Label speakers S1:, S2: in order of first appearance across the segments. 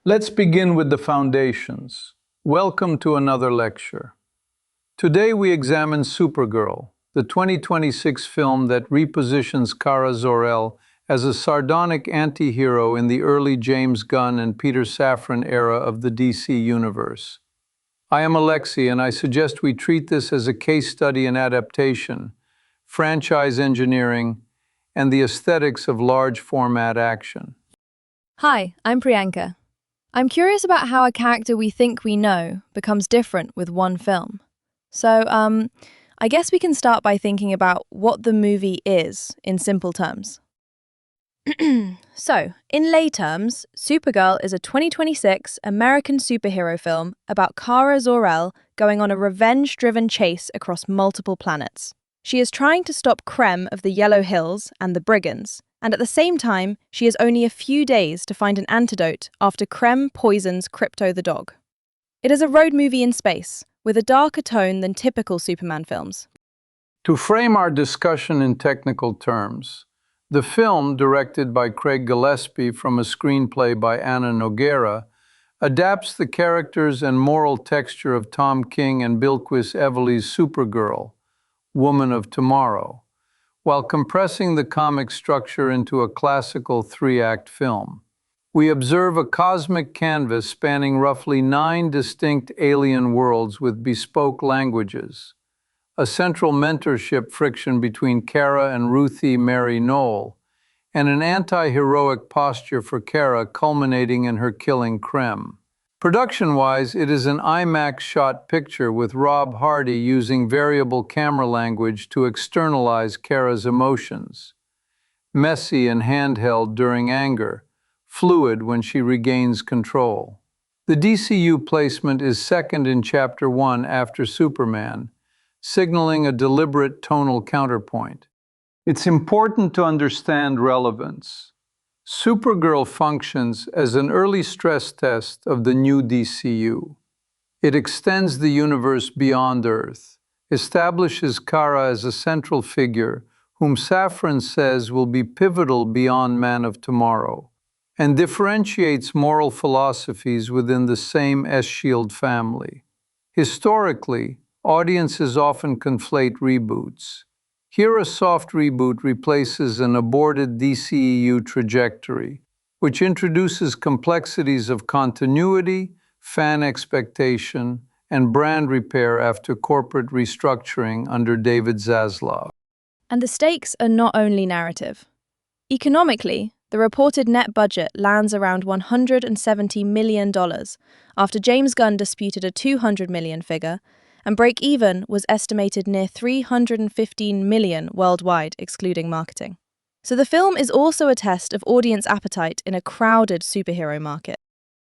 S1: Let's begin with the foundations. Welcome to another lecture. Today we examine Supergirl, the 2026 film that repositions Kara Zor-El as a sardonic anti-hero in the early James Gunn and Peter Safran era of the DC universe. I am Alexei, and I suggest we treat this as a case study in adaptation, franchise engineering, and the aesthetics of large format action.
S2: Hi, I'm Priyanka. I'm curious about how a character we think we know becomes different with one film. So, I guess we can start by thinking about what the movie is in simple terms. So, in lay terms, Supergirl is a 2026 American superhero film about Kara Zor-El going on a revenge-driven chase across multiple planets. She is trying to stop Krem of the Yellow Hills and the Brigands, and at the same time, she has only a few days to find an antidote after Krem poisons Krypto the dog. It is a road movie in space, with a darker tone than typical Superman films.
S1: To frame our discussion in technical terms, the film, directed by Craig Gillespie from a screenplay by Anna Nogueira, adapts the characters and moral texture of Tom King and Bilquis Evely's Supergirl, Woman of Tomorrow, while compressing the comic structure into a classical three-act film. We observe a cosmic canvas spanning roughly 9 distinct alien worlds with bespoke languages, a central mentorship friction between Kara and Ruthie Mary Knoll, and an anti-heroic posture for Kara culminating in her killing Krem. Production-wise, it is an IMAX shot picture with Rob Hardy using variable camera language to externalize Kara's emotions. Messy and handheld during anger, fluid when she regains control. The DCU placement is second in Chapter 1 after Superman, signaling a deliberate tonal counterpoint. It's important to understand relevance. Supergirl functions as an early stress test of the new DCU. It extends the universe beyond Earth, establishes Kara as a central figure whom Safran says will be pivotal beyond Man of Tomorrow, and differentiates moral philosophies within the same S-Shield family. Historically, audiences often conflate reboots. Here, a soft reboot replaces an aborted DCEU trajectory, which introduces complexities of continuity, fan expectation, and brand repair after corporate restructuring under David Zaslav.
S2: And the stakes are not only narrative. Economically, the reported net budget lands around $170 million after James Gunn disputed a $200 million figure, and break-even was estimated near $315 million worldwide, excluding marketing. So the film is also a test of audience appetite in a crowded superhero market.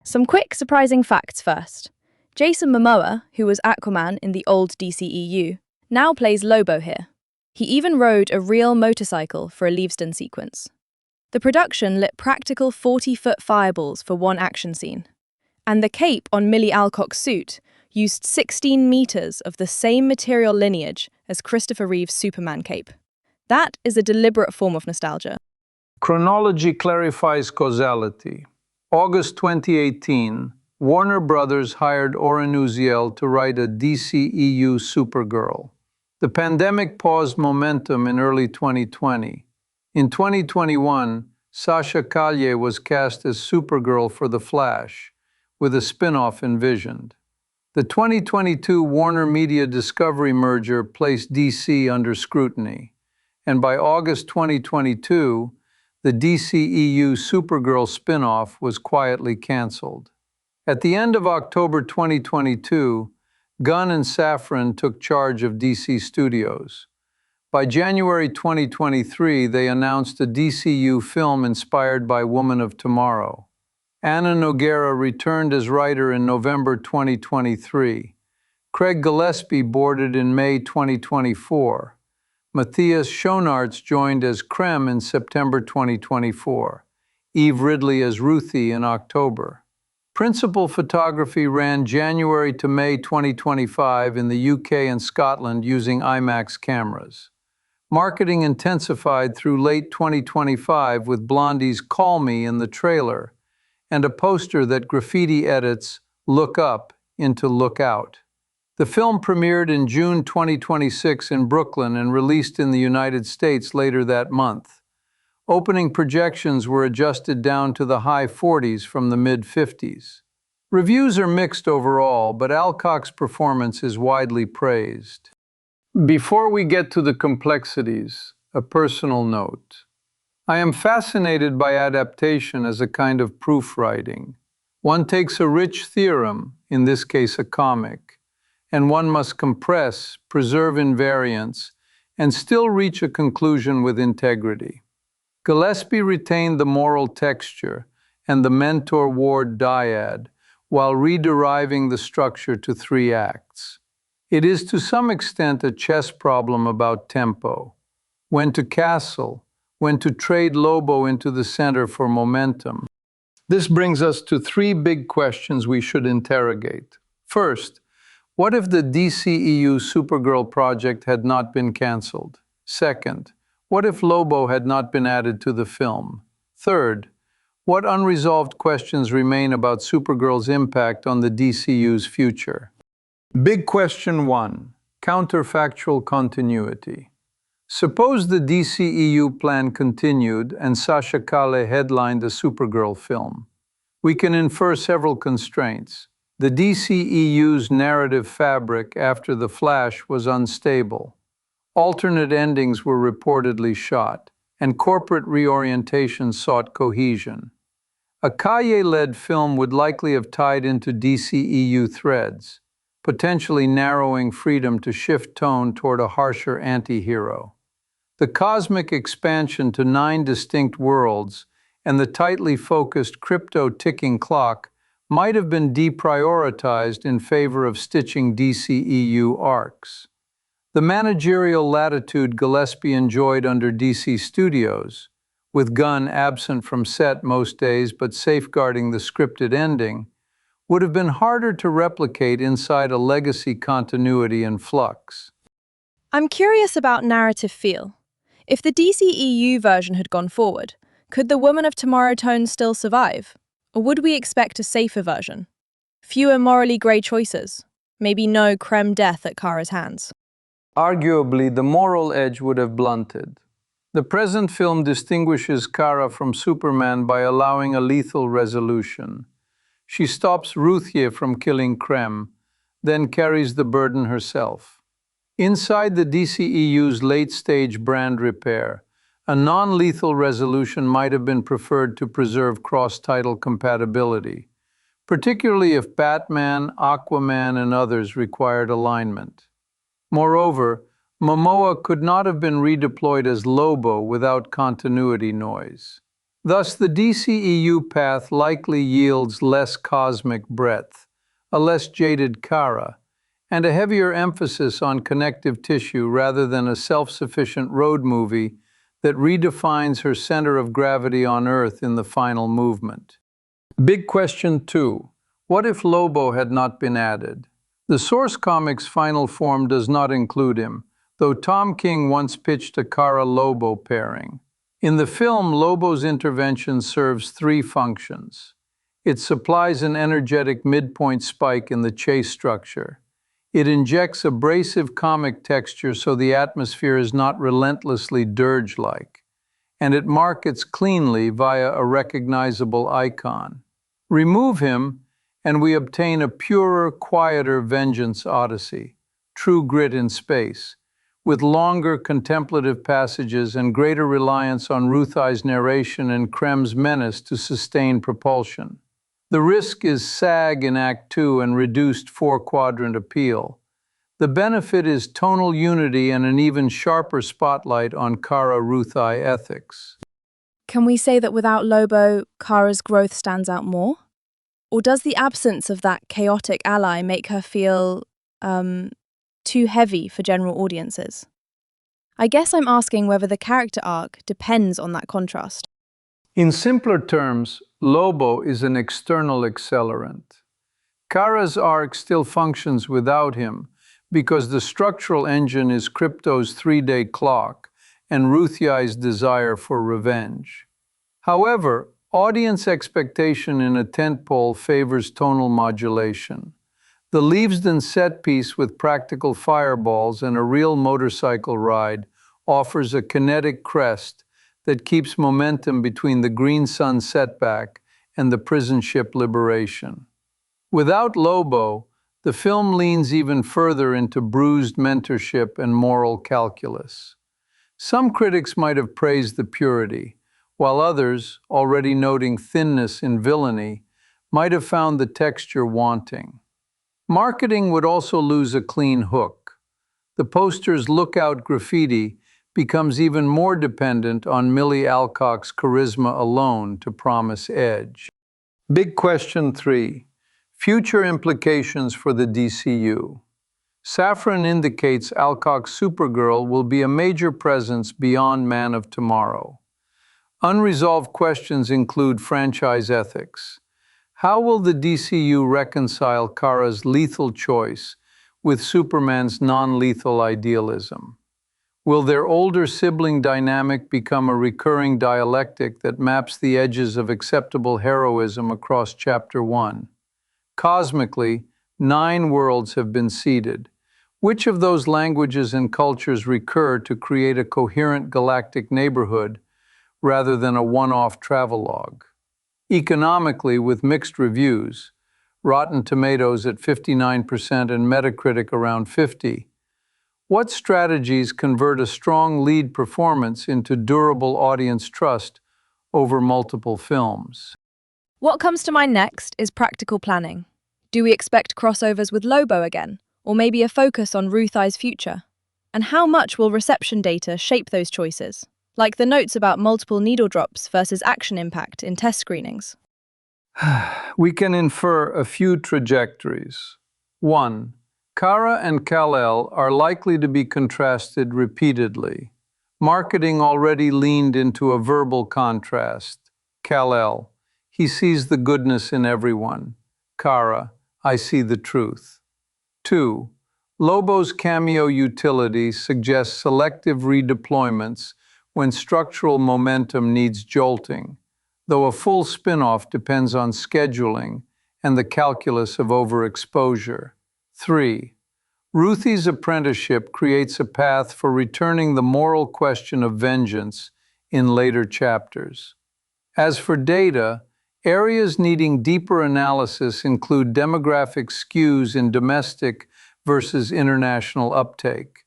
S2: Some quick, surprising facts first. Jason Momoa, who was Aquaman in the old DCEU, now plays Lobo here. He even rode a real motorcycle for a Leavesden sequence. The production lit practical 40-foot fireballs for one action scene. And the cape on Millie Alcock's suit used 16 meters of the same material lineage as Christopher Reeve's Superman cape. That is a deliberate form of nostalgia.
S1: Chronology clarifies causality. August 2018, Warner Brothers hired Oren Uziel to write a DCEU Supergirl. The pandemic paused momentum in early 2020. In 2021, Sasha Calle was cast as Supergirl for The Flash, with a spin-off envisioned. The 2022 Warner Media Discovery merger placed DC under scrutiny, and by August 2022, the DCEU Supergirl spin-off was quietly canceled. At the end of October 2022, Gunn and Safran took charge of DC Studios. By January 2023, they announced a DCU film inspired by Woman of Tomorrow. Anna Nogueira returned as writer in November 2023. Craig Gillespie boarded in May 2024. Matthias Schoenaerts joined as Krem in September 2024. Eve Ridley as Ruthie in October. Principal photography ran January to May 2025 in the UK and Scotland using IMAX cameras. Marketing intensified through late 2025 with Blondie's Call Me in the trailer, and a poster that graffiti edits "Look Up" into "Look Out." The film premiered in June 2026 in Brooklyn and released in the United States later that month. Opening projections were adjusted down to the high 40s from the mid-50s. Reviews are mixed overall, but Alcock's performance is widely praised. Before we get to the complexities, a personal note. I am fascinated by adaptation as a kind of proofwriting. One takes a rich theorem, in this case a comic, and one must compress, preserve invariants, and still reach a conclusion with integrity. Gillespie retained the moral texture and the mentor-ward dyad, while rederiving the structure to 3 acts. It is to some extent a chess problem about tempo. When to castle, when to trade Lobo into the center for momentum. This brings us to 3 big questions we should interrogate. First, what if the DCEU Supergirl project had not been cancelled? Second, what if Lobo had not been added to the film? Third, what unresolved questions remain about Supergirl's impact on the DCU's future? Big question 1. Counterfactual continuity. Suppose the DCEU plan continued and Sasha Calle headlined a Supergirl film. We can infer several constraints. The DCEU's narrative fabric after The Flash was unstable. Alternate endings were reportedly shot, and corporate reorientation sought cohesion. A Calle-led film would likely have tied into DCEU threads, potentially narrowing freedom to shift tone toward a harsher antihero. The cosmic expansion to 9 distinct worlds and the tightly focused crypto-ticking clock might have been deprioritized in favor of stitching DCEU arcs. The managerial latitude Gillespie enjoyed under DC Studios, with Gunn absent from set most days but safeguarding the scripted ending, would have been harder to replicate inside a legacy continuity in flux.
S2: I'm curious about narrative feel. If the DCEU version had gone forward, could the Woman of Tomorrow tone still survive? Or would we expect a safer version? Fewer morally grey choices? Maybe no creme death at Kara's hands?
S1: Arguably, the moral edge would have blunted. The present film distinguishes Kara from Superman by allowing a lethal resolution. She stops Ruthye from killing Krem, then carries the burden herself. Inside the DCEU's late-stage brand repair, a non-lethal resolution might have been preferred to preserve cross-title compatibility, particularly if Batman, Aquaman, and others required alignment. Moreover, Momoa could not have been redeployed as Lobo without continuity noise. Thus, the DCEU path likely yields less cosmic breadth, a less jaded Kara, and a heavier emphasis on connective tissue rather than a self-sufficient road movie that redefines her center of gravity on Earth in the final movement. Big question 2. What if Lobo had not been added? The source comic's final form does not include him, though Tom King once pitched a Kara-Lobo pairing. In the film, Lobo's intervention serves 3 functions. It supplies an energetic midpoint spike in the chase structure. It injects abrasive comic texture so the atmosphere is not relentlessly dirge-like. And it markets cleanly via a recognizable icon. Remove him, and we obtain a purer, quieter vengeance odyssey, true grit in space, with longer contemplative passages and greater reliance on Ruthai's narration and Krem's menace to sustain propulsion. The risk is sag in Act 2 and reduced 4-quadrant appeal. The benefit is tonal unity and an even sharper spotlight on Kara-Ruthai ethics.
S2: Can we say that without Lobo, Kara's growth stands out more? Or does the absence of that chaotic ally make her feel, too heavy for general audiences? I guess I'm asking whether the character arc depends on that contrast.
S1: In simpler terms, Lobo is an external accelerant. Kara's arc still functions without him because the structural engine is Krypto's 3-day clock and Ruthai's desire for revenge. However, Audience expectation in a tentpole favors tonal modulation. The Leavesden set piece with practical fireballs and a real motorcycle ride offers a kinetic crest that keeps momentum between the green sun setback and the prison ship liberation. Without Lobo, the film leans even further into bruised mentorship and moral calculus. Some critics might have praised the purity, while others, already noting thinness in villainy, might have found the texture wanting. Marketing would also lose a clean hook. The poster's "Lookout" graffiti becomes even more dependent on Millie Alcock's charisma alone to promise edge. Big question 3. Future implications for the DCU. Safran indicates Alcock's Supergirl will be a major presence beyond Man of Tomorrow. Unresolved questions include franchise ethics. How will the DCU reconcile Kara's lethal choice with Superman's non-lethal idealism? Will their older sibling dynamic become a recurring dialectic that maps the edges of acceptable heroism across Chapter 1? Cosmically, 9 worlds have been seeded. Which of those languages and cultures recur to create a coherent galactic neighborhood rather than a one-off travelogue? Economically, with mixed reviews, Rotten Tomatoes at 59% and Metacritic around 50%, what strategies convert a strong lead performance into durable audience trust over multiple films?
S2: What comes to mind next is practical planning. Do we expect crossovers with Lobo again, or maybe a focus on Ruth Eye's future? And how much will reception data shape those choices? Like the notes about multiple needle drops versus action impact in test screenings.
S1: We can infer a few trajectories. 1. Kara and Kal-El are likely to be contrasted repeatedly. Marketing already leaned into a verbal contrast. Kal-El, he sees the goodness in everyone. Kara, I see the truth. 2. Lobo's cameo utility suggests selective redeployments when structural momentum needs jolting, though a full spin-off depends on scheduling and the calculus of overexposure. 3. Ruthie's apprenticeship creates a path for returning the moral question of vengeance in later chapters. As for data, areas needing deeper analysis include demographic skews in domestic versus international uptake,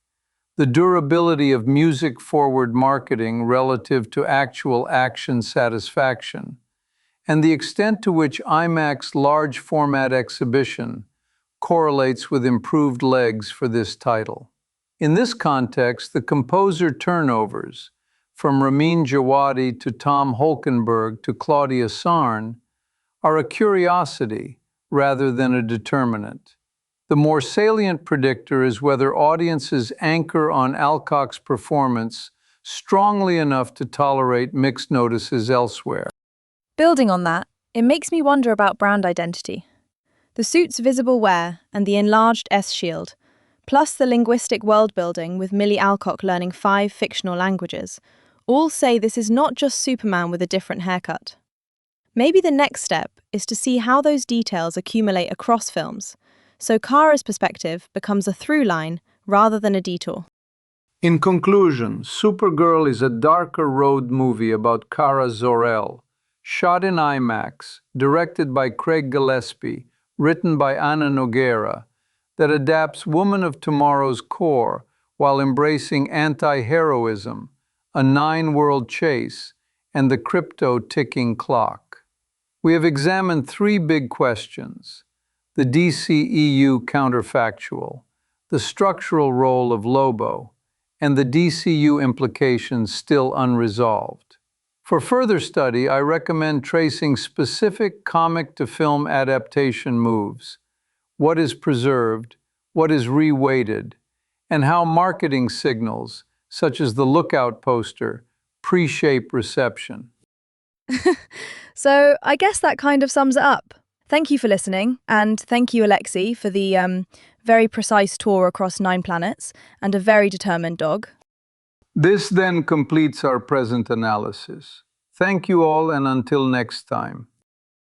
S1: the durability of music-forward marketing relative to actual action satisfaction, and the extent to which IMAX large-format exhibition correlates with improved legs for this title. In this context, the composer turnovers, from Ramin Djawadi to Tom Holkenborg to Claudia Sarn, are a curiosity rather than a determinant. The more salient predictor is whether audiences anchor on Alcock's performance strongly enough to tolerate mixed notices elsewhere.
S2: Building on that, it makes me wonder about brand identity. The suit's visible wear and the enlarged S-shield, plus the linguistic world-building with Millie Alcock learning 5 fictional languages, all say this is not just Superman with a different haircut. Maybe the next step is to see how those details accumulate across films, so Kara's perspective becomes a through line rather than a detour.
S1: In conclusion, Supergirl is a darker road movie about Kara Zor-El, shot in IMAX, directed by Craig Gillespie, written by Ana Nogueira, that adapts Woman of Tomorrow's core while embracing anti-heroism, a 9-world chase, and the crypto-ticking clock. We have examined 3 big questions: the DCEU counterfactual, the structural role of Lobo, and the DCU implications still unresolved. For further study, I recommend tracing specific comic-to-film adaptation moves, what is preserved, what is reweighted, and how marketing signals, such as the Lookout poster, pre-shape reception.
S2: So I guess that kind of sums it up. Thank you for listening, and thank you, Alexei, for the very precise tour across 9 planets and a very determined dog.
S1: This then completes our present analysis. Thank you all, and until next time.